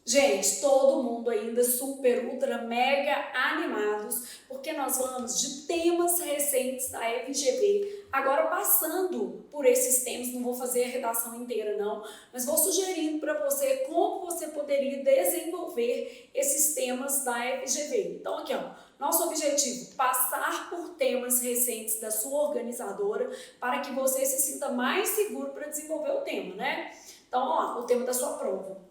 Gente, todo mundo ainda super, ultra, mega animados, porque nós vamos de temas recentes da FGV. Agora, passando por esses temas, não vou fazer a redação inteira não, mas vou sugerindo para você como você poderia desenvolver esses temas da FGV. Então, aqui, ó, nosso objetivo, passar por temas recentes da sua organizadora para que você se sinta mais seguro para desenvolver o tema, né? Então, ó, o tema da sua prova.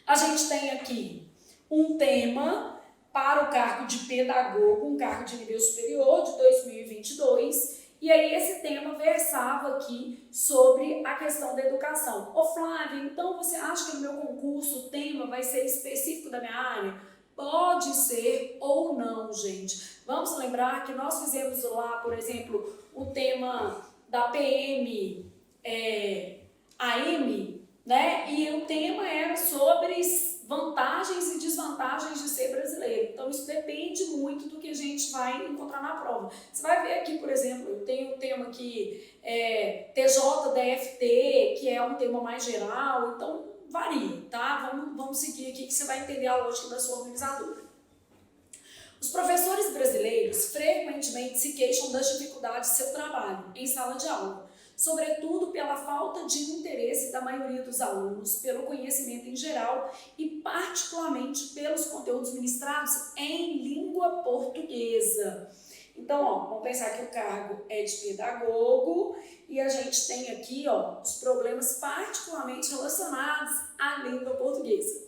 A gente tem aqui um tema para o cargo de pedagogo, um cargo de nível superior de 2022, e aí esse tema versava aqui sobre a questão da educação. Ô Flávia, então você acha que no meu concurso o tema vai ser específico da minha área? Pode ser ou não, gente. Vamos lembrar que nós fizemos lá, por exemplo, o tema da PM AM, né? E o tema era sobre vantagens e desvantagens de ser brasileiro. Então, isso depende muito do que a gente vai encontrar na prova. Você vai ver aqui, por exemplo, eu tenho um tema aqui, TJDFT, que é um tema mais geral, então varia, tá? Vamos seguir aqui que você vai entender a lógica da sua organizadora. Os professores brasileiros frequentemente se queixam das dificuldades de seu trabalho em sala de aula, sobretudo pela falta de interesse da maioria dos alunos pelo conhecimento em geral e particularmente pelos conteúdos ministrados em língua portuguesa. Então, ó, vamos pensar que o cargo é de pedagogo e a gente tem aqui, ó, os problemas particularmente relacionados à língua portuguesa.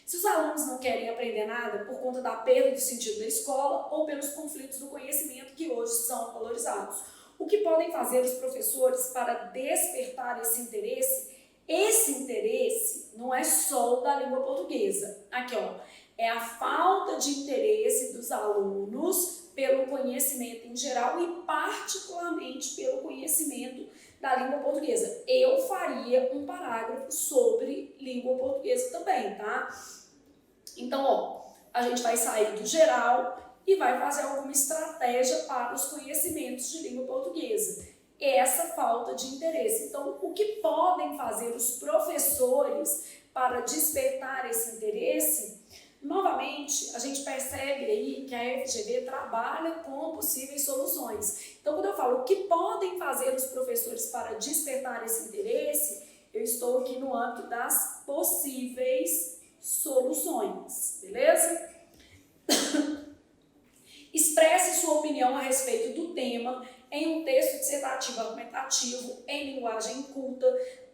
Se os alunos não querem aprender nada por conta da perda do sentido da escola ou pelos conflitos do conhecimento que hoje são valorizados, o que podem fazer os professores para despertar esse interesse? Esse interesse não é só o da língua portuguesa. Aqui, ó, é a falta de interesse dos alunos pelo conhecimento em geral e particularmente pelo conhecimento da língua portuguesa. Eu faria um parágrafo sobre língua portuguesa também, tá? Então, ó, a gente vai sair do geral e vai fazer alguma estratégia para os conhecimentos de língua portuguesa. Essa falta de interesse. Então, o que podem fazer os professores para despertar esse interesse? Novamente, a gente percebe aí que a FGV trabalha com possíveis soluções. Então, quando eu falo o que podem fazer os professores para despertar esse interesse, eu estou aqui no âmbito das possíveis soluções, beleza? Expresse sua opinião a respeito do tema em um texto dissertativo argumentativo em linguagem culta,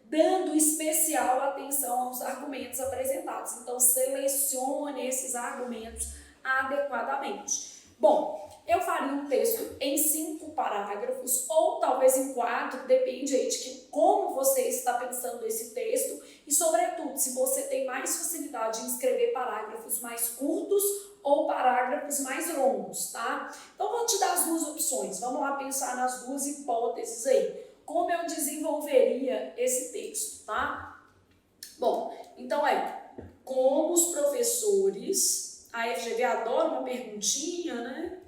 dando especial atenção aos argumentos apresentados. Então, selecione esses argumentos adequadamente. Bom, eu faria um texto em 5 parágrafos ou talvez em 4, depende aí de como você está pensando esse texto e, sobretudo, se você tem mais facilidade em escrever parágrafos mais curtos ou parágrafos mais longos, tá? Então, vou te dar as duas opções. Vamos lá pensar nas duas hipóteses aí. Como eu desenvolveria esse texto, tá? Bom, então como os professores, a FGV adora uma perguntinha, né?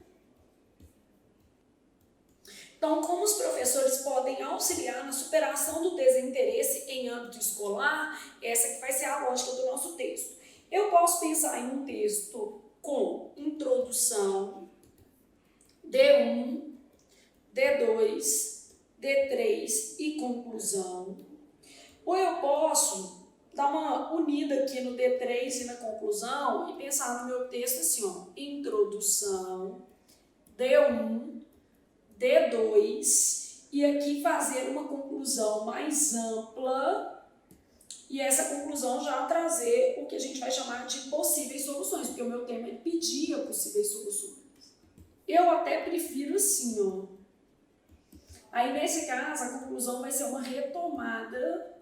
Então, como os professores podem auxiliar na superação do desinteresse em âmbito escolar? Essa que vai ser a lógica do nosso texto. Eu posso pensar em um texto com introdução, D1, D2, D3 e conclusão. Ou eu posso dar uma unida aqui no D3 e na conclusão e pensar no meu texto assim, ó, introdução, D1, D2 e aqui fazer uma conclusão mais ampla e essa conclusão já trazer o que a gente vai chamar de possíveis soluções, porque o meu tema é pedir possíveis soluções. Eu até prefiro assim, ó. Aí, nesse caso, a conclusão vai ser uma retomada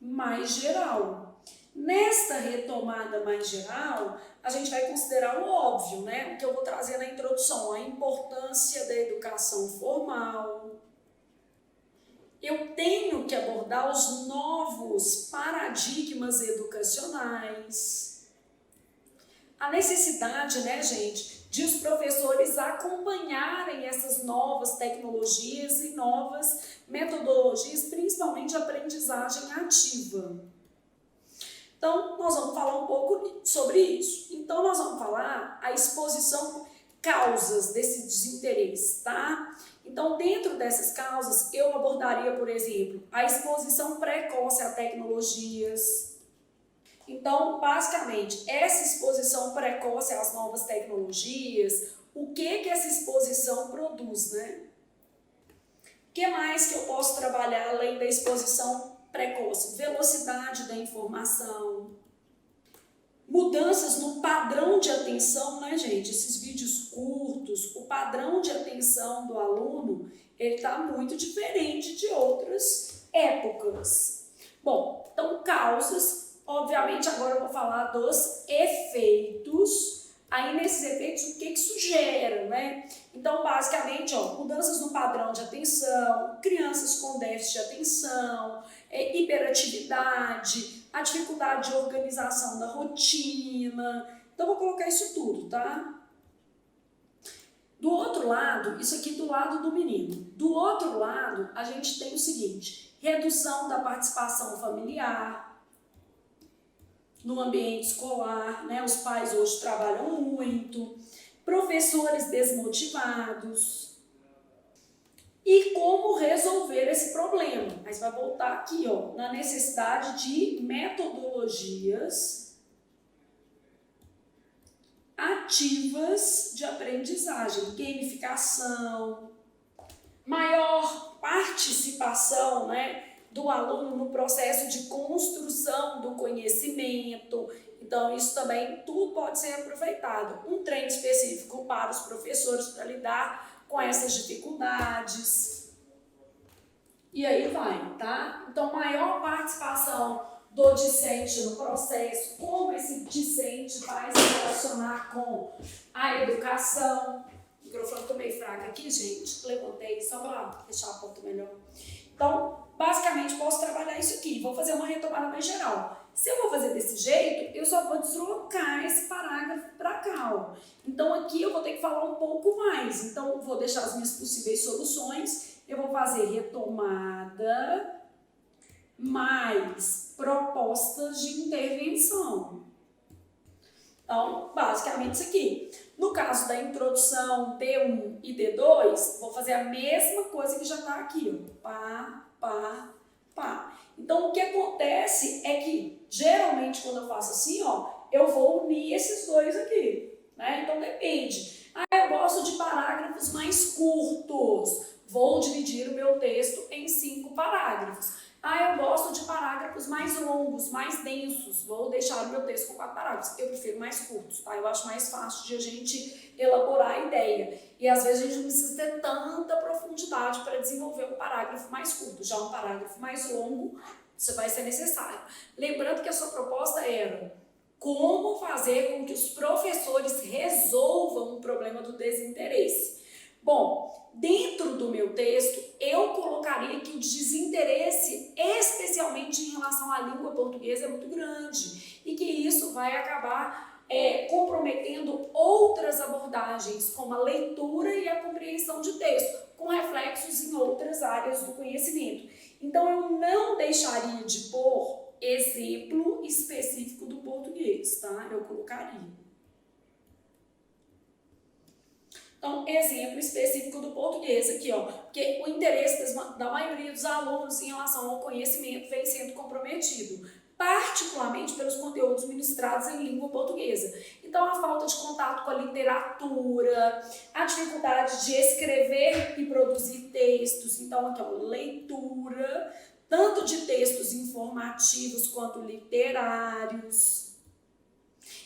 mais geral. Nesta retomada mais geral, a gente vai considerar o óbvio, né? O que eu vou trazer na introdução, a importância da educação formal. Eu tenho que abordar os novos paradigmas educacionais. A necessidade, né, gente, de os professores acompanharem essas novas tecnologias e novas metodologias, principalmente a aprendizagem ativa. Então, nós vamos falar um pouco sobre isso. Então, nós vamos falar a exposição, causas desse desinteresse, tá? Então, dentro dessas causas, eu abordaria, por exemplo, a exposição precoce a tecnologias. Então, basicamente, essa exposição precoce às novas tecnologias, o que essa exposição produz, né? O que mais que eu posso trabalhar além da exposição precoce? Velocidade da informação, mudanças no padrão de atenção, né, gente? Esses vídeos curtos, o padrão de atenção do aluno, ele está muito diferente de outras épocas. Bom, então causas, obviamente agora eu vou falar dos efeitos. Aí nesses efeitos, o que isso gera, né? Então, basicamente, ó, mudanças no padrão de atenção, crianças com déficit de atenção, hiperatividade, a dificuldade de organização da rotina. Então, vou colocar isso tudo, tá? Do outro lado, isso aqui do lado do menino. Do outro lado, a gente tem o seguinte, redução da participação familiar no ambiente escolar, né? Os pais hoje trabalham muito, professores desmotivados. E como resolver esse problema? Mas vai voltar aqui, ó, na necessidade de metodologias ativas de aprendizagem, gamificação, maior participação, né, do aluno no processo de construção do conhecimento. Então, isso também tudo pode ser aproveitado. Um treino específico para os professores para lidar com essas dificuldades. E aí vai, tá? Então, maior participação do discente no processo, como esse discente vai se relacionar com a educação. O microfone ficou meio fraco aqui, gente. Levantei só para deixar a ponta melhor. Então, basicamente, posso trabalhar isso aqui. Vou fazer uma retomada mais geral. Se eu vou fazer desse jeito, eu só vou deslocar esse parágrafo para cá, ó. Então, aqui eu vou ter que falar um pouco mais. Então, vou deixar as minhas possíveis soluções. Eu vou fazer retomada mais propostas de intervenção. Então, basicamente isso aqui. No caso da introdução D1 e D2, vou fazer a mesma coisa que já está aqui, ó. Pá, pá, pá. Então, o que acontece é que, geralmente, quando eu faço assim, ó, eu vou unir esses dois aqui, né? Então, depende. Ah, eu gosto de parágrafos mais curtos. Vou dividir o meu texto em 5 parágrafos. Ah, eu gosto de parágrafos mais longos, mais densos. Vou deixar o meu texto com 4 parágrafos. Eu prefiro mais curtos, tá? Eu acho mais fácil de a gente elaborar a ideia. E às vezes a gente não precisa ter tanta profundidade para desenvolver um parágrafo mais curto. Já um parágrafo mais longo, isso vai ser necessário. Lembrando que a sua proposta era como fazer com que os professores resolvam o problema do desinteresse. Bom, dentro do meu texto, eu colocaria que o desinteresse, especialmente em relação à língua portuguesa, é muito grande e que isso vai acabar comprometendo outras abordagens, como a leitura e a compreensão de texto, com reflexos em outras áreas do conhecimento. Então, eu não deixaria de pôr exemplo específico do português, tá? Eu colocaria. Então, exemplo específico do português aqui, ó, porque o interesse da maioria dos alunos em relação ao conhecimento vem sendo comprometido, particularmente pelos conteúdos ministrados em língua portuguesa. Então, a falta de contato com a literatura, a dificuldade de escrever e produzir textos, então aqui, ó, leitura, tanto de textos informativos quanto literários.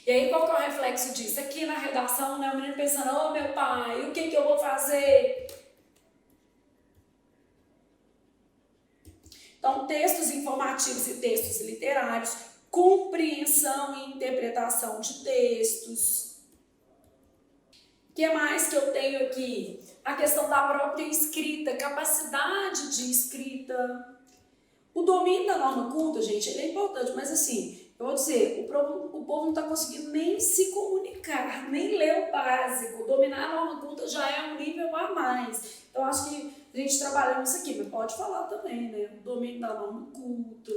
E aí, qual que é o reflexo disso? Aqui na redação, né, o menino pensando, ô meu pai, o que eu vou fazer? Então, textos informativos e textos literários, compreensão e interpretação de textos. O que mais que eu tenho aqui? A questão da própria escrita, capacidade de escrita. O domínio da norma culta, gente, ele é importante, mas assim, eu vou dizer, o povo não está conseguindo nem se comunicar, nem ler o básico. Dominar a norma culta já é um nível a mais. Então, acho que a gente trabalha nisso aqui, mas pode falar também, né? O domínio da norma culta.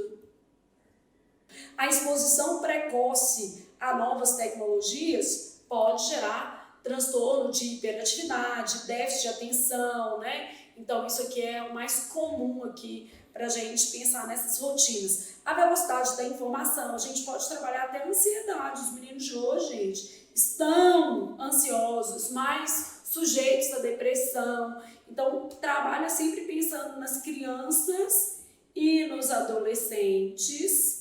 A exposição precoce a novas tecnologias pode gerar transtorno de hiperatividade, déficit de atenção, né? Então, isso aqui é o mais comum aqui para a gente pensar nessas rotinas. A velocidade da informação, a gente pode trabalhar até a ansiedade. Os meninos de hoje, gente, estão ansiosos, mais sujeitos à depressão. Então, trabalha sempre pensando nas crianças e nos adolescentes.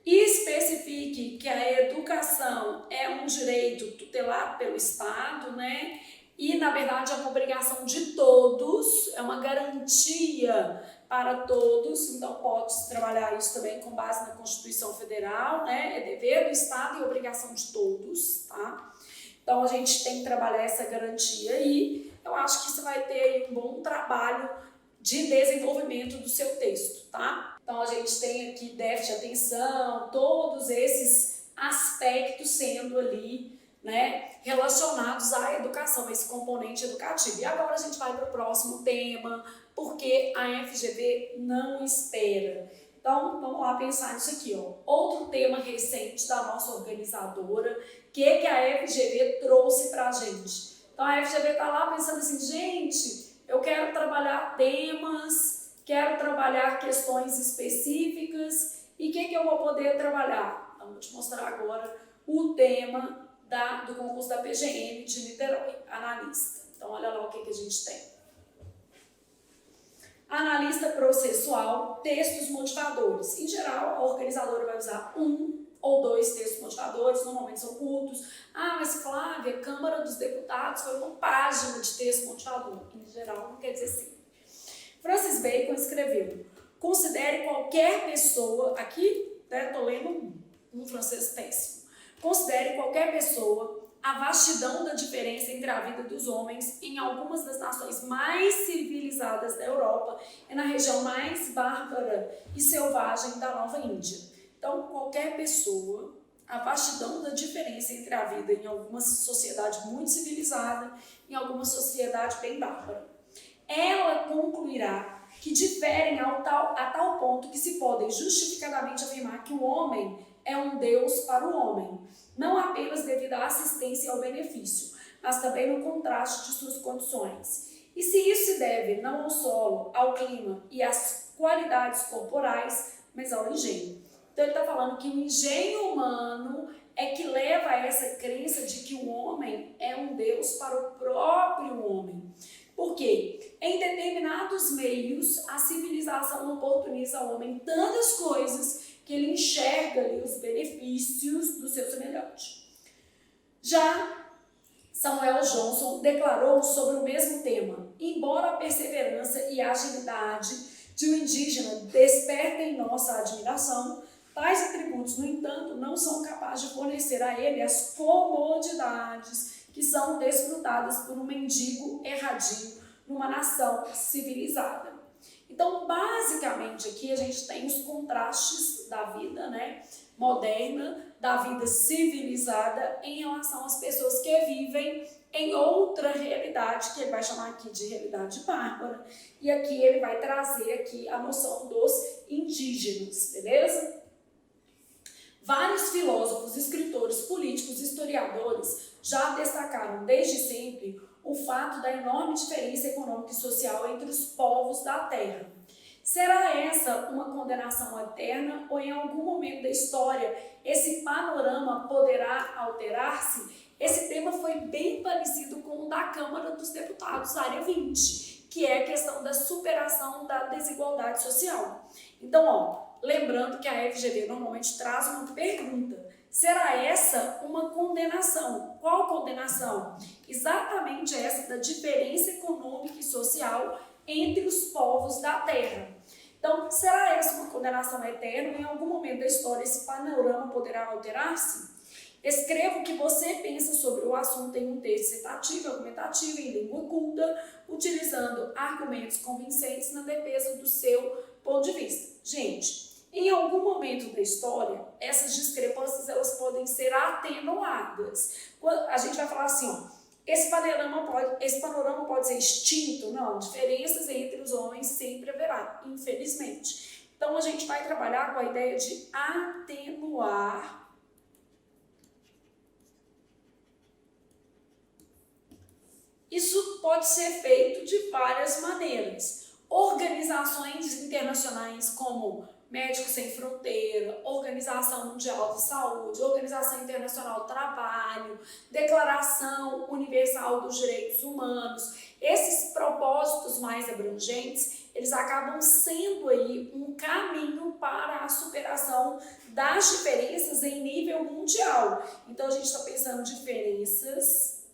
E especifique que a educação é um direito tutelado pelo Estado, né? E, na verdade, é uma obrigação de todos, é uma garantia para todos, então pode-se trabalhar isso também com base na Constituição Federal, né? É dever do Estado e obrigação de todos, tá? Então, a gente tem que trabalhar essa garantia e eu acho que você vai ter aí um bom trabalho de desenvolvimento do seu texto, tá? Então, a gente tem aqui déficit de atenção, todos esses aspectos sendo ali, né, relacionados à educação, esse componente educativo. E agora a gente vai para o próximo tema, porque a FGV não espera. Então, vamos lá pensar nisso aqui, ó. Outro tema recente da nossa organizadora, que a FGV trouxe para a gente. Então, a FGV está lá pensando assim, gente, eu quero trabalhar temas, quero trabalhar questões específicas, e o que eu vou poder trabalhar? Então, vou te mostrar agora o tema do concurso da PGM de Niterói, analista. Então, olha lá o que a gente tem. Analista processual, textos motivadores. Em geral, a organizadora vai usar um ou dois textos motivadores, normalmente são curtos. Ah, mas Flávia, Câmara dos Deputados foi uma página de texto motivador. Em geral, não quer dizer assim. Francis Bacon escreveu, considere qualquer pessoa, aqui, né, tô lendo um francês péssimo, considere qualquer pessoa a vastidão da diferença entre a vida dos homens em algumas das nações mais civilizadas da Europa e na região mais bárbara e selvagem da Nova Índia. Então, qualquer pessoa, a vastidão da diferença entre a vida em alguma sociedade muito civilizada e em alguma sociedade bem bárbara. Ela concluirá que diferem a tal ponto que se podem justificadamente afirmar que o homem é um Deus para o homem, não apenas devido à assistência e ao benefício, mas também no contraste de suas condições. E se isso se deve não ao solo, ao clima e às qualidades corporais, mas ao engenho. Então ele está falando que o engenho humano é que leva a essa crença de que o homem é um Deus para o próprio homem. Por quê? Em determinados meios, a civilização oportuniza ao homem tantas coisas que ele enxerga ali os benefícios do seu semelhante. Já Samuel Johnson declarou sobre o mesmo tema, embora a perseverança e a agilidade de um indígena despertem nossa admiração, tais atributos, no entanto, não são capazes de fornecer a ele as comodidades que são desfrutadas por um mendigo erradio numa nação civilizada. Então, basicamente, aqui a gente tem os contrastes da vida, né, moderna, da vida civilizada em relação às pessoas que vivem em outra realidade, que ele vai chamar aqui de realidade bárbara, e aqui ele vai trazer aqui a noção dos indígenas, beleza? Vários filósofos, escritores, políticos, historiadores já destacaram desde sempre o fato da enorme diferença econômica e social entre os povos da Terra. Será essa uma condenação eterna ou em algum momento da história esse panorama poderá alterar-se? Esse tema foi bem parecido com o da Câmara dos Deputados, área 20, que é a questão da superação da desigualdade social. Então, lembrando que a FGV normalmente traz uma pergunta. Será essa uma condenação? Qual condenação? Exatamente essa da diferença econômica e social entre os povos da Terra. Então, será essa uma condenação eterna? Em algum momento da história esse panorama poderá alterar-se? Escreva o que você pensa sobre o assunto em um texto citativo, argumentativo, em língua culta, utilizando argumentos convincentes na defesa do seu ponto de vista. Gente, em algum momento da história, essas discrepâncias elas podem ser atenuadas. A gente vai falar assim, esse panorama pode ser extinto? Não, diferenças entre os homens sempre haverá, infelizmente. Então, a gente vai trabalhar com a ideia de atenuar Isso pode ser feito de várias maneiras. Organizações internacionais como Médicos Sem Fronteira, Organização Mundial de Saúde, Organização Internacional do Trabalho, Declaração Universal dos Direitos Humanos, esses propósitos mais abrangentes, eles acabam sendo aí um caminho para a superação das diferenças em nível mundial. Então, a gente está pensando em diferenças.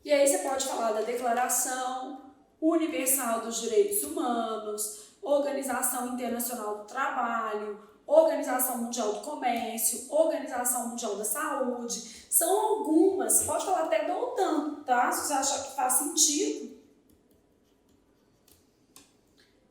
E aí você pode falar da Declaração Universal dos Direitos Humanos, Organização Internacional do Trabalho, Organização Mundial do Comércio, Organização Mundial da Saúde. São algumas, pode falar até da OTAN, tá? Se você achar que faz sentido.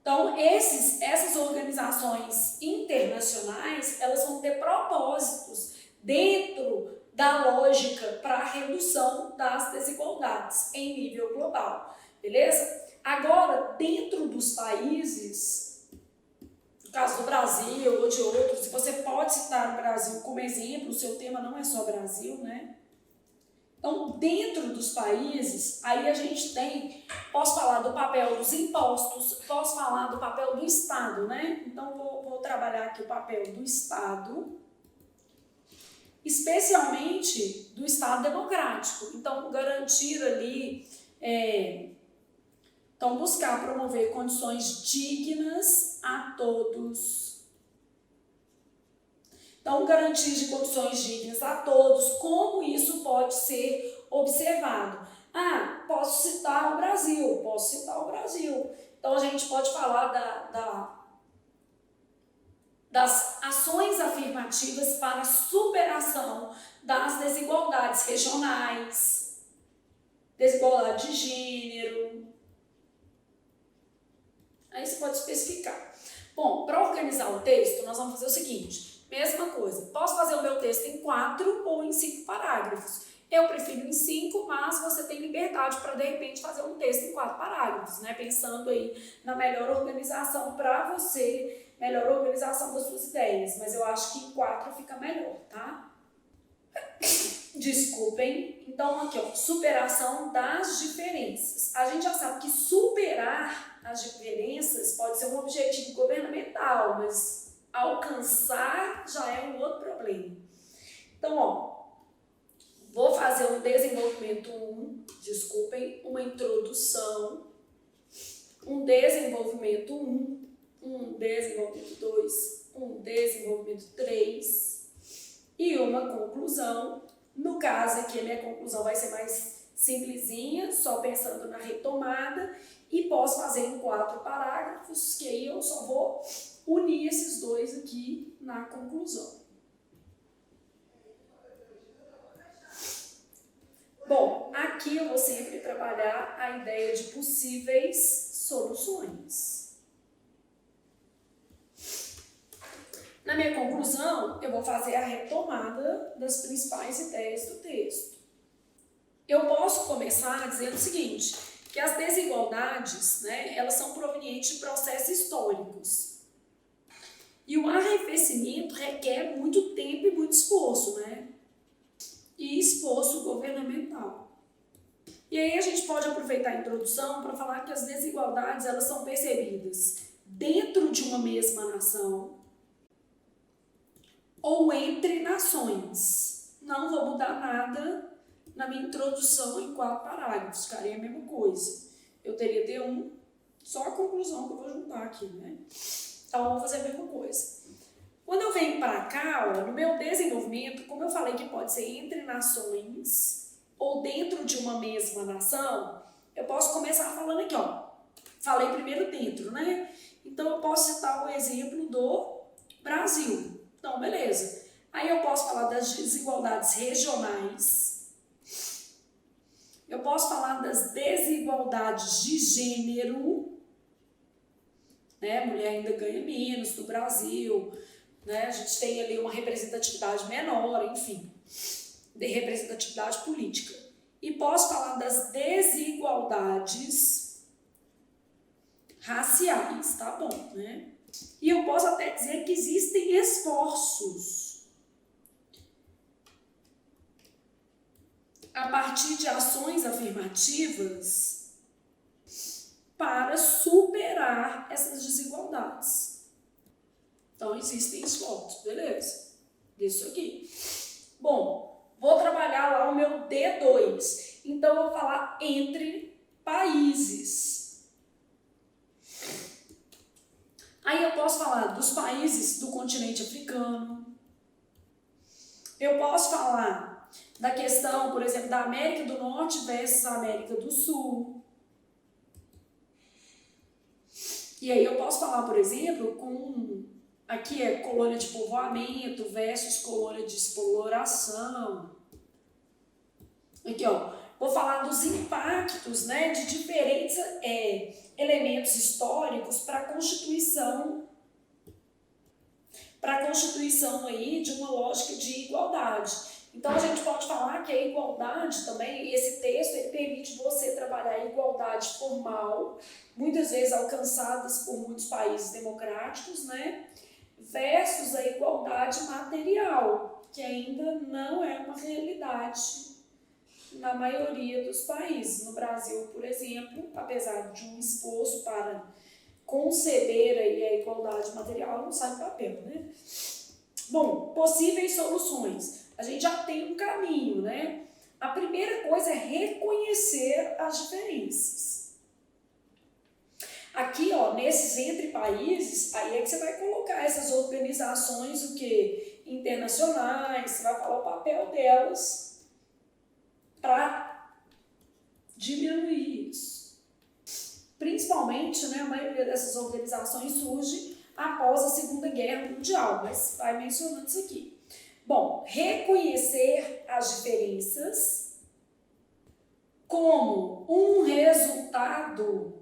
Então, essas organizações internacionais, elas vão ter propósitos dentro da lógica para a redução das desigualdades em nível global, beleza? Agora, dentro dos países, no caso do Brasil ou de outros, você pode citar o Brasil como exemplo, o seu tema não é só Brasil, né? Então, dentro dos países, aí a gente tem, posso falar do papel dos impostos, posso falar do papel do Estado, né? Então, vou trabalhar aqui o papel do Estado, especialmente do Estado democrático. Então, garantir ali, então buscar promover condições dignas a todos. Então, garantir de condições dignas a todos, como isso pode ser observado? Ah, posso citar o Brasil, Então, a gente pode falar das ações afirmativas para a superação das desigualdades regionais, desigualdade de gênero. Aí você pode especificar. Bom, para organizar o texto, nós vamos fazer o seguinte, mesma coisa, posso fazer o meu texto em 4 ou em 5 parágrafos. Eu prefiro em 5, mas você tem liberdade para, de repente, fazer um texto em 4 parágrafos, né? Pensando aí na melhor organização para você, melhor organização das suas ideias. Mas eu acho que em 4 fica melhor, tá? Desculpem. Então, aqui, ó, superação das diferenças. A gente já sabe que superar as diferenças pode ser um objetivo governamental, mas alcançar já é um outro problema. Então, ó, vou fazer um desenvolvimento 1, uma introdução, um desenvolvimento 1, um desenvolvimento 2, um desenvolvimento 3 e uma conclusão. No caso aqui, a minha conclusão vai ser mais simplesinha, só pensando na retomada, e posso fazer em 4 parágrafos, que aí eu só vou unir esses dois aqui na conclusão. Bom, aqui eu vou sempre trabalhar a ideia de possíveis soluções. Na minha conclusão, eu vou fazer a retomada das principais ideias do texto. Eu posso começar dizendo o seguinte, que as desigualdades, né, elas são provenientes de processos históricos. E o arrefecimento requer muito tempo e muito esforço, né? E esforço governamental. E aí a gente pode aproveitar a introdução para falar que as desigualdades, elas são percebidas dentro de uma mesma nação ou entre nações. Não vou mudar nada na minha introdução em 4 parágrafos, ficaria a mesma coisa. Eu teria D1, só a conclusão que eu vou juntar aqui, né? Então, eu vou fazer a mesma coisa. Quando eu venho para cá, ó, no meu desenvolvimento, como eu falei que pode ser entre nações ou dentro de uma mesma nação, eu posso começar falando aqui, ó. Falei primeiro dentro, né? Então, eu posso citar o exemplo do Brasil. Então, beleza. Aí eu posso falar das desigualdades regionais. Eu posso falar das desigualdades de gênero. Né? Mulher ainda ganha menos no Brasil. Né? A gente tem ali uma representatividade menor, enfim, de representatividade política. E posso falar das desigualdades raciais, tá bom, né? E eu posso até dizer que existem esforços a partir de ações afirmativas para superar essas desigualdades. Então, existem esforços, beleza? Isso aqui. Bom, vou trabalhar lá o meu D2. Então, eu vou falar entre países. Aí eu posso falar dos países do continente africano. Eu posso falar da questão, por exemplo, da América do Norte versus a América do Sul. E aí eu posso falar, por exemplo, aqui é colônia de povoamento versus colônia de exploração. Aqui, ó, vou falar dos impactos, né, de diferentes elementos históricos para a constituição aí de uma lógica de igualdade. Então, a gente pode falar que a igualdade também, esse texto, ele permite você trabalhar a igualdade formal, muitas vezes alcançadas por muitos países democráticos, né, versus a igualdade material, que ainda não é uma realidade na maioria dos países. No Brasil, por exemplo, apesar de um esforço para conceber aí a igualdade material, não sai do papel, né? Bom, possíveis soluções. A gente já tem um caminho, né? A primeira coisa é reconhecer as diferenças. Aqui, ó, nesses entre países, aí é que você vai colocar essas organizações, o quê? Internacionais, você vai falar o papel delas para diminuir isso. Principalmente, né, a maioria dessas organizações surge após a Segunda Guerra Mundial, mas vai mencionando isso aqui. Bom, reconhecer as diferenças como um resultado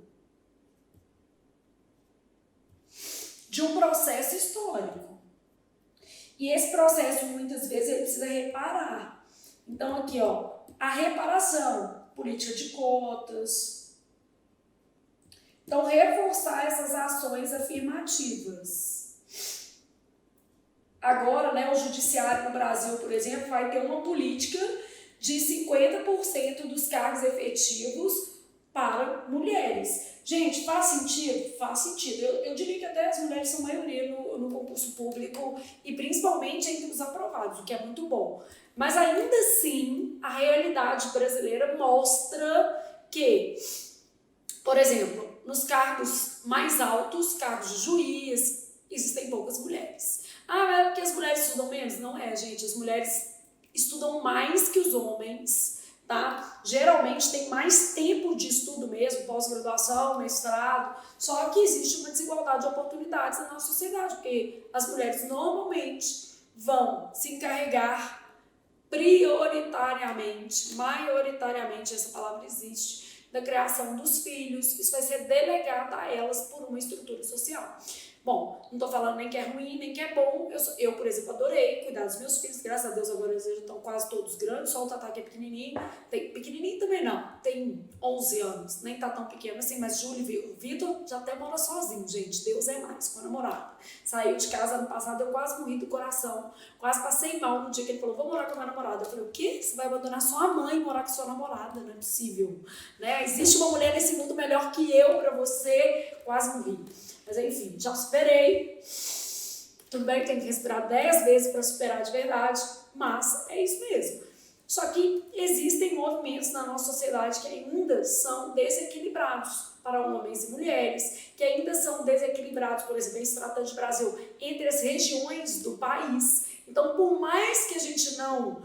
de um processo histórico. E esse processo, muitas vezes, ele precisa reparar. Então, aqui, ó, a reparação, política de cotas. Então, reforçar essas ações afirmativas. Agora, né, o judiciário no Brasil, por exemplo, vai ter uma política de 50% dos cargos efetivos para mulheres. Gente, faz sentido? Faz sentido. Eu diria que até as mulheres são maioria no concurso público e principalmente entre os aprovados, o que é muito bom. Mas ainda assim, a realidade brasileira mostra que, por exemplo, nos cargos mais altos, cargos de juiz, existem poucas mulheres. Ah, é porque as mulheres estudam menos? Não é, gente. As mulheres estudam mais que os homens, tá? Geralmente tem mais tempo de estudo mesmo, pós-graduação, mestrado, só que existe uma desigualdade de oportunidades na nossa sociedade, porque as mulheres normalmente vão se encarregar prioritariamente, maioritariamente, essa palavra existe, da criação dos filhos. Isso vai ser delegado a elas por uma estrutura social. Bom, não tô falando nem que é ruim, nem que é bom. Eu, por exemplo, adorei cuidar dos meus filhos. Graças a Deus, agora eles já estão quase todos grandes. Só o Tatá que é pequenininho. Pequenininho também não. Tem 11 anos. Nem tá tão pequeno assim, mas Júlio e o Vitor já até mora sozinho, gente. Deus é mais, com a namorada. Saiu de casa ano passado, eu quase morri do coração. Quase passei mal no dia que ele falou, vou morar com a minha namorada. Eu falei, o quê? Você vai abandonar sua mãe e morar com sua namorada? Não é possível. Né? Existe uma mulher nesse mundo melhor que eu pra você. Quase morri. Mas enfim, já superei. Tudo bem, tem que respirar 10 vezes para superar de verdade, mas é isso mesmo. Só que existem movimentos na nossa sociedade que ainda são desequilibrados para homens e mulheres, que ainda são desequilibrados, por exemplo, em se tratando de Brasil, entre as regiões do país. Então, por mais que a gente não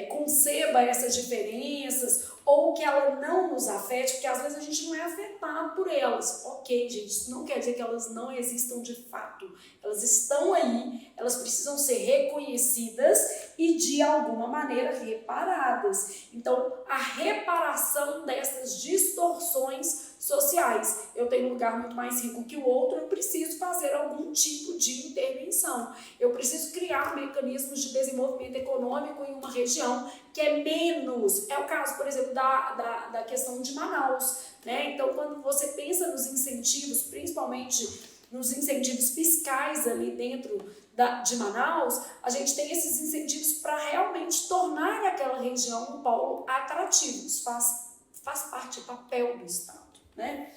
conceba essas diferenças, ou que ela não nos afete, porque às vezes a gente não é afetado por elas. Ok, gente, isso não quer dizer que elas não existam de fato. Elas estão aí, elas precisam ser reconhecidas e de alguma maneira reparadas. Então, a reparação dessas distorções sociais. Eu tenho um lugar muito mais rico que o outro, eu preciso fazer algum tipo de intervenção. Eu preciso criar mecanismos de desenvolvimento econômico em uma região que é menos. É o caso, por exemplo, da questão de Manaus, né? Então, quando você pensa nos incentivos, principalmente nos incentivos fiscais ali dentro de Manaus, a gente tem esses incentivos para realmente tornar aquela região um polo atrativo. Isso faz parte do papel do Estado, né?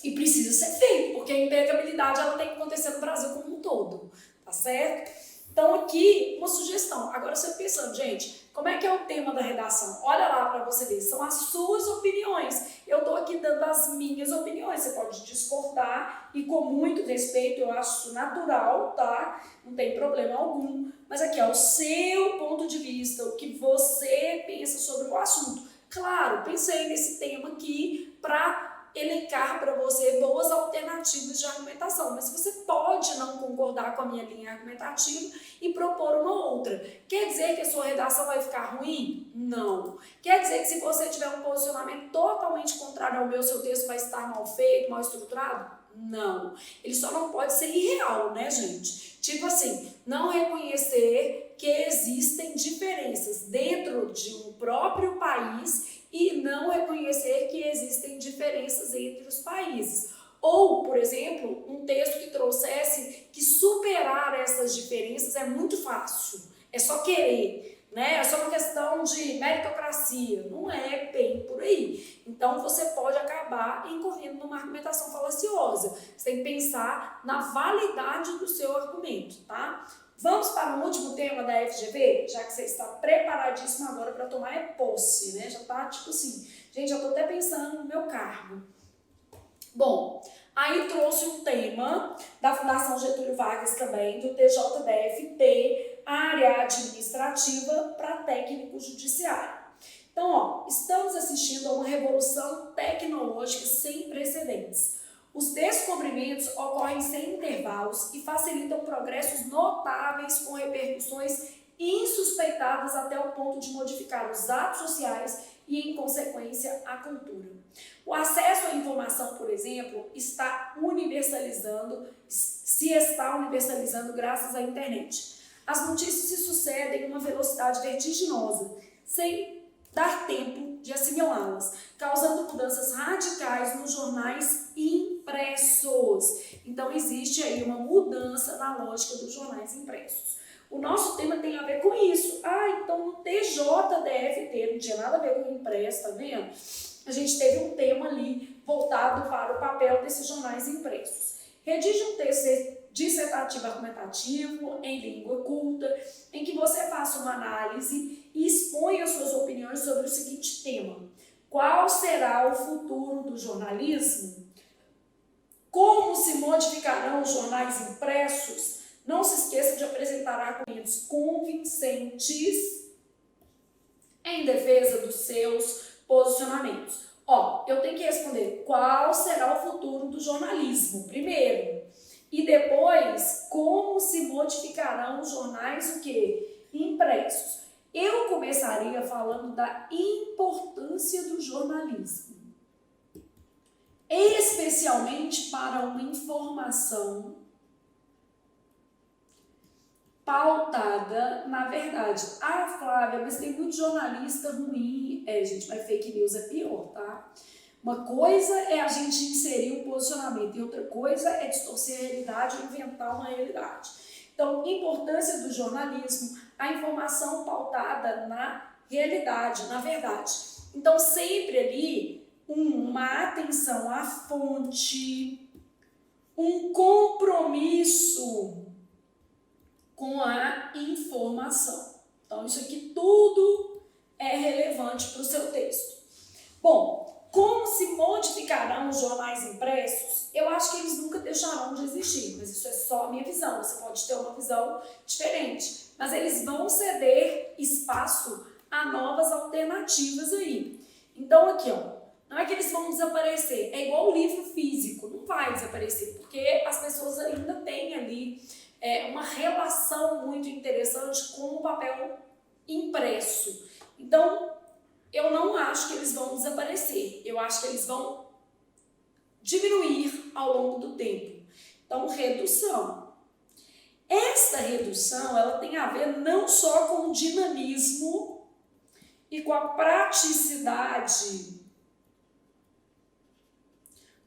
E precisa ser feito, porque a empregabilidade ela tem que acontecer no Brasil como um todo, tá certo? Então aqui, uma sugestão. Agora você pensando, gente, como é que é o tema da redação? Olha lá para você ver, são as suas opiniões. Eu estou aqui dando as minhas opiniões, você pode discordar e com muito respeito, eu acho natural, tá? Não tem problema algum. Mas aqui é o seu ponto de vista, o que você pensa sobre o assunto. Claro, pensei nesse tema aqui para elencar para você boas alternativas de argumentação, mas você pode não concordar com a minha linha argumentativa e propor uma outra. Quer dizer que a sua redação vai ficar ruim? Não. Quer dizer que se você tiver um posicionamento totalmente contrário ao meu, seu texto vai estar mal feito, mal estruturado? Não. Ele só não pode ser irreal, né, gente? Tipo assim, não reconhecer que existem diferenças dentro de um próprio país e não reconhecer que existem diferenças entre os países. Ou, por exemplo, um texto que trouxesse que superar essas diferenças é muito fácil, é só querer, né? É só uma questão de meritocracia, não é bem por aí. Então, você pode acabar incorrendo numa argumentação falaciosa. Você tem que pensar na validade do seu argumento, tá? Vamos para o último tema da FGV, já que você está preparadíssimo agora para tomar posse, né? Já tá tipo assim, gente, eu tô até pensando no meu cargo. Bom, aí trouxe um tema da Fundação Getúlio Vargas também, do TJDFT, área administrativa para técnico judiciário. Então, ó, estamos assistindo a uma revolução tecnológica sem precedentes. Os descobrimentos ocorrem sem intervalos e facilitam progressos notáveis com repercussões insuspeitadas até o ponto de modificar os atos sociais e, em consequência, a cultura. O acesso à informação, por exemplo, se está universalizando graças à internet. As notícias se sucedem em uma velocidade vertiginosa, sem dar tempo de assimilá-las, causando mudanças radicais nos jornais impressos. Então, existe aí uma mudança na lógica dos jornais impressos. O nosso tema tem a ver com isso. Então no TJDFT, não tinha nada a ver com o impresso, tá vendo? A gente teve um tema ali voltado para o papel desses jornais impressos. Redige um texto dissertativo argumentativo em língua culta, em que você faça uma análise e exponha suas opiniões sobre o seguinte tema: qual será o futuro do jornalismo? Como se modificarão os jornais impressos? Não se esqueça de apresentar argumentos convincentes em defesa dos seus posicionamentos. Eu tenho que responder qual será o futuro do jornalismo, primeiro. E depois, como se modificarão os jornais impressos. Eu começaria falando da importância do jornalismo, especialmente para uma informação pautada na verdade. Flávia, mas tem muito jornalista ruim. Gente, mas fake news é pior, tá? Uma coisa é a gente inserir um posicionamento e outra coisa é distorcer a realidade ou inventar uma realidade. Então, importância do jornalismo, a informação pautada na realidade, na verdade. Então, sempre ali, uma atenção à fonte, um compromisso com a informação. Então, isso aqui tudo é relevante para o seu texto. Bom, como se modificarão os jornais impressos? Eu acho que eles nunca deixarão de existir, mas isso é só a minha visão. Você pode ter uma visão diferente. Mas eles vão ceder espaço a novas alternativas aí. Então, aqui, não é que eles vão desaparecer. É igual o livro físico, não vai desaparecer, porque as pessoas ainda têm ali uma relação muito interessante com o papel impresso. Então, eu não acho que eles vão desaparecer. Eu acho que eles vão diminuir ao longo do tempo. Então, redução. Essa redução, ela tem a ver não só com o dinamismo e com a praticidade,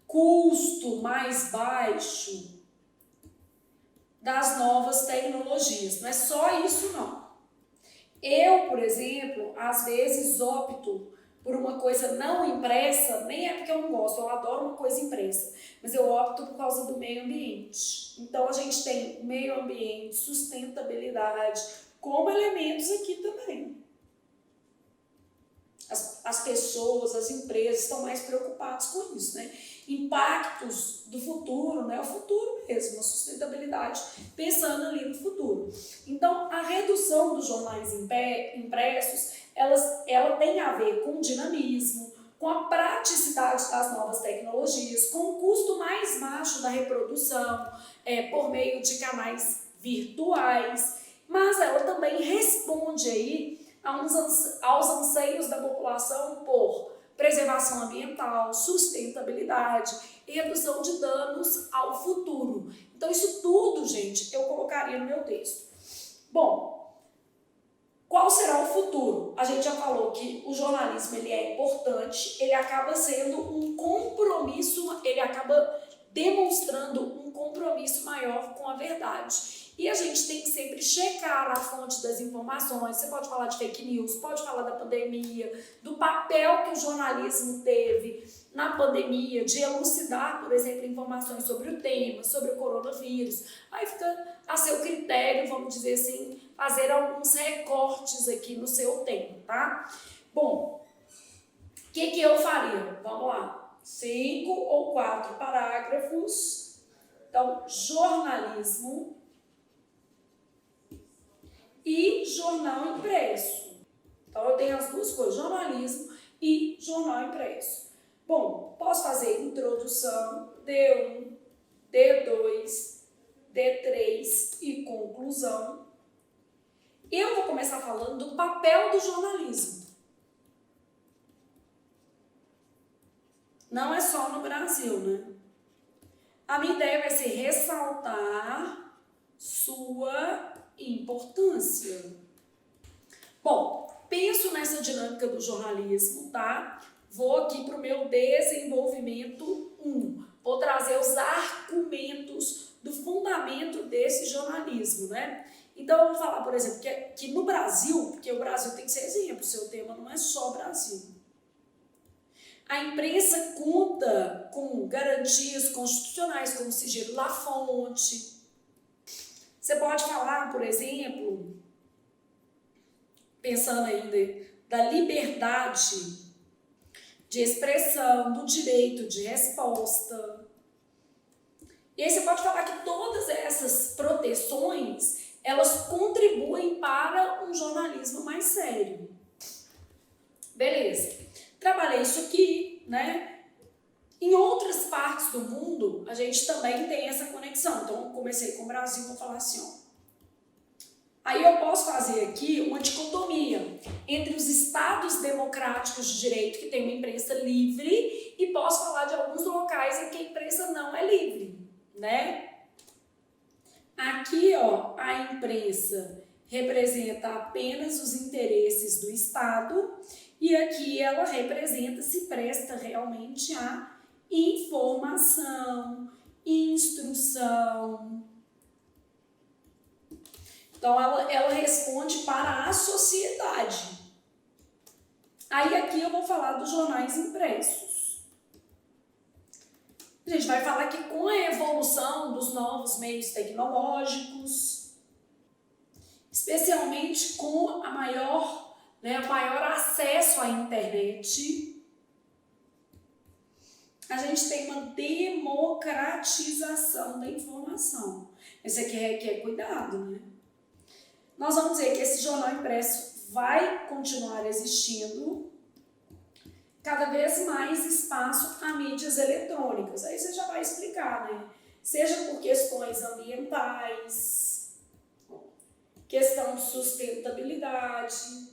custo mais baixo das novas tecnologias. Não é só isso, não. Eu, por exemplo, às vezes opto por uma coisa não impressa, nem é porque eu não gosto, eu adoro uma coisa impressa, mas eu opto por causa do meio ambiente. Então, a gente tem meio ambiente, sustentabilidade, como elementos aqui também. As pessoas, as empresas estão mais preocupadas com isso, né? Impactos do futuro, né? O futuro mesmo, a sustentabilidade, pensando ali no futuro. Então, a redução dos jornais impressos, ela tem a ver com o dinamismo, com a praticidade das novas tecnologias, com o custo mais baixo da reprodução, por meio de canais virtuais, mas ela também responde aí aos anseios da população por preservação ambiental, sustentabilidade e redução de danos ao futuro. Então, isso tudo, gente, eu colocaria no meu texto. Bom, qual será o futuro? A gente já falou que o jornalismo ele é importante, ele acaba sendo um compromisso, ele acaba demonstrando um compromisso maior com a verdade. E a gente tem que sempre checar a fonte das informações. Você pode falar de fake news, pode falar da pandemia, do papel que o jornalismo teve na pandemia, de elucidar, por exemplo, informações sobre o tema, sobre o coronavírus. Aí fica a seu critério, vamos dizer assim, fazer alguns recortes aqui no seu tema, tá? Bom, o que eu faria? Vamos lá. 5 ou 4 parágrafos. Então, jornalismo e jornal impresso. Então, eu tenho as duas coisas, jornalismo e jornal impresso. Bom, posso fazer introdução, D1, D2, D3 e conclusão. Eu vou começar falando do papel do jornalismo. Não é só no Brasil, né? A minha ideia vai ser ressaltar sua importância. Bom, penso nessa dinâmica do jornalismo, tá? Vou aqui para o meu desenvolvimento 1. Vou trazer os argumentos do fundamento desse jornalismo, né? Então, eu vou falar, por exemplo, que no Brasil, porque o Brasil tem que ser exemplo, o seu tema não é só Brasil. A imprensa conta com garantias constitucionais, como o sigilo da fonte. Você pode falar, por exemplo, pensando ainda da liberdade de expressão, do direito de resposta. E aí você pode falar que todas essas proteções, elas contribuem para um jornalismo mais sério. Beleza. Trabalhei isso aqui, né? Em outras partes do mundo, a gente também tem essa conexão. Então, eu comecei com o Brasil, vou falar assim, ó. Aí eu posso fazer aqui uma dicotomia entre os estados democráticos de direito, que tem uma imprensa livre, e posso falar de alguns locais em que a imprensa não é livre, né? Aqui, ó, a imprensa representa apenas os interesses do Estado, e aqui ela representa, se presta realmente a informação, instrução. Então, ela responde para a sociedade. Aí, aqui eu vou falar dos jornais impressos. A gente vai falar que com a evolução dos novos meios tecnológicos, especialmente com o maior acesso à internet, a gente tem uma democratização da informação. Isso aqui requer cuidado, né? Nós vamos dizer que esse jornal impresso vai continuar existindo, cada vez mais espaço a mídias eletrônicas. Aí você já vai explicar, né? Seja por questões ambientais, questão de sustentabilidade,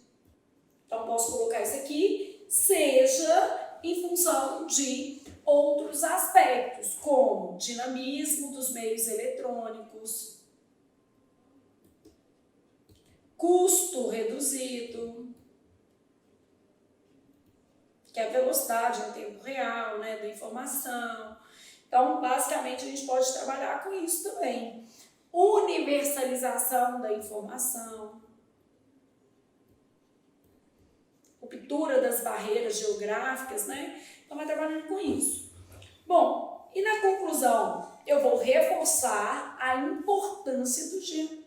então posso colocar isso aqui, seja em função de outros aspectos. dinamismo dos meios eletrônicos, custo reduzido, que é a velocidade em tempo real, né, da informação. Então, basicamente, a gente pode trabalhar com isso também. Universalização da informação, ruptura das barreiras geográficas, né? Então, vai trabalhando com isso. Bom, e na conclusão, eu vou reforçar a importância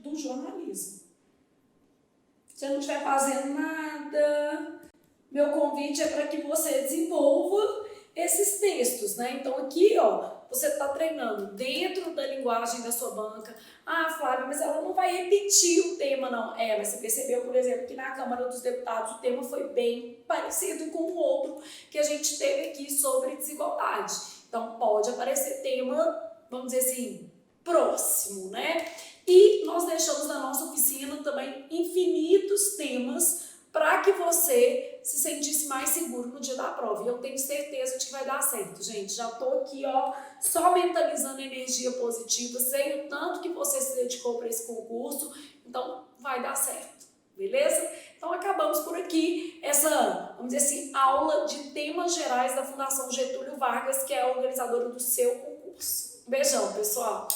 do jornalismo. Se eu não estiver fazendo nada, meu convite é para que você desenvolva esses textos, né? Então aqui, ó, você está treinando dentro da linguagem da sua banca. Ah, Flávia, mas ela não vai repetir o tema, não. Mas você percebeu, por exemplo, que na Câmara dos Deputados o tema foi bem parecido com o outro que a gente teve aqui sobre desigualdade. Então pode aparecer tema, vamos dizer assim, próximo, né? E nós deixamos na nossa oficina também infinitos temas para que você se sentisse mais seguro no dia da prova. E eu tenho certeza de que vai dar certo, gente. Já estou aqui, ó, só mentalizando energia positiva, sei o tanto que você se dedicou para esse concurso, então vai dar certo, beleza? Então acabamos por aqui essa, vamos dizer assim, aula de temas gerais da Fundação Getúlio Vargas, que é a organizadora do seu concurso. Beijão, pessoal!